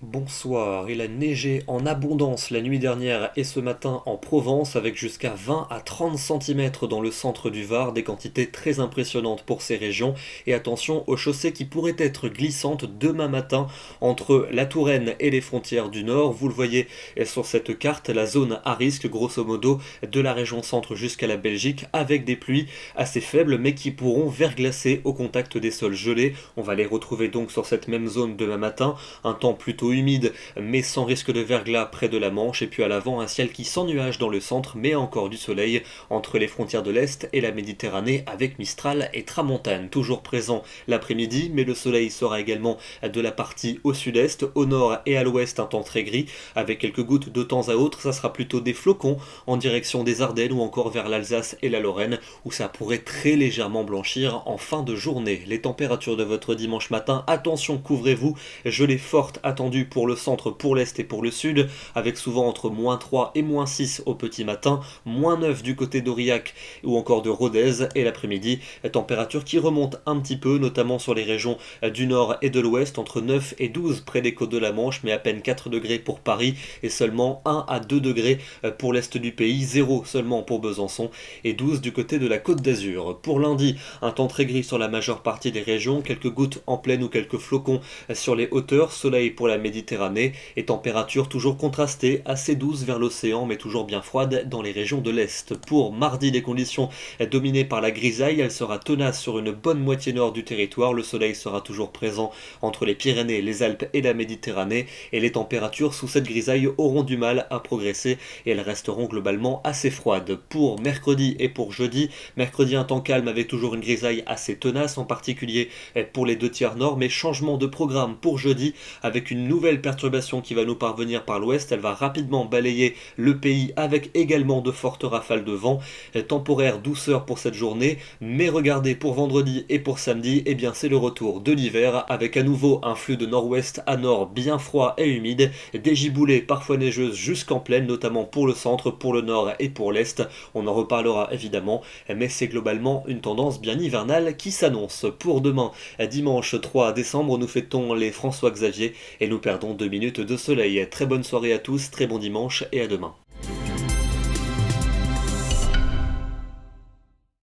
Bonsoir, il a neigé en abondance la nuit dernière et ce matin en Provence avec jusqu'à 20 à 30 cm dans le centre du Var, des quantités très impressionnantes pour ces régions. Et attention aux chaussées qui pourraient être glissantes demain matin entre la Touraine et les frontières du Nord. Vous le voyez sur cette carte, la zone à risque grosso modo de la région centre jusqu'à la Belgique avec des pluies assez faibles mais qui pourront verglacer au contact des sols gelés. On va les retrouver donc sur cette même zone demain matin, un temps plutôt humide mais sans risque de verglas près de la Manche, et puis à l'avant un ciel qui sans nuages dans le centre mais encore du soleil entre les frontières de l'Est et la Méditerranée avec Mistral et Tramontane toujours présent l'après-midi, mais le soleil sera également de la partie au sud-est, au nord et à l'ouest un temps très gris avec quelques gouttes de temps à autre. Ça sera plutôt des flocons en direction des Ardennes ou encore vers l'Alsace et la Lorraine où ça pourrait très légèrement blanchir en fin de journée. Les températures de votre dimanche matin, attention, couvrez-vous, gelée forte attendue pour le centre, pour l'est et pour le sud, avec souvent entre -3 et -6 au petit matin, -9 du côté d'Aurillac ou encore de Rodez, et l'après-midi, température qui remonte un petit peu, notamment sur les régions du nord et de l'ouest, entre 9 et 12 près des côtes de la Manche, mais à peine 4 degrés pour Paris et seulement 1 à 2 degrés pour l'est du pays, 0 seulement pour Besançon et 12 du côté de la Côte d'Azur. Pour lundi, un temps très gris sur la majeure partie des régions, quelques gouttes en plaine ou quelques flocons sur les hauteurs, soleil pour la Méditerranée et température toujours contrastée, assez douce vers l'océan mais toujours bien froide dans les régions de l'Est. Pour mardi, des conditions dominées par la grisaille, elle sera tenace sur une bonne moitié nord du territoire, le soleil sera toujours présent entre les Pyrénées, les Alpes et la Méditerranée et les températures sous cette grisaille auront du mal à progresser et elles resteront globalement assez froides. Pour mercredi et pour jeudi, mercredi un temps calme avec toujours une grisaille assez tenace, en particulier pour les deux tiers nord, mais changement de programme pour jeudi avec une nouvelle perturbation qui va nous parvenir par l'ouest. Elle va rapidement balayer le pays avec également de fortes rafales de vent. Temporaire douceur pour cette journée, mais regardez, pour vendredi et pour samedi, eh bien c'est le retour de l'hiver avec à nouveau un flux de nord-ouest à nord bien froid et humide, des giboulées parfois neigeuses jusqu'en plaine, notamment pour le centre, pour le nord et pour l'est. On en reparlera évidemment, mais c'est globalement une tendance bien hivernale qui s'annonce. Pour demain, dimanche 3 décembre, nous fêtons les François Xavier et nous perdons 2 minutes de soleil. Très bonne soirée à tous, très bon dimanche et à demain.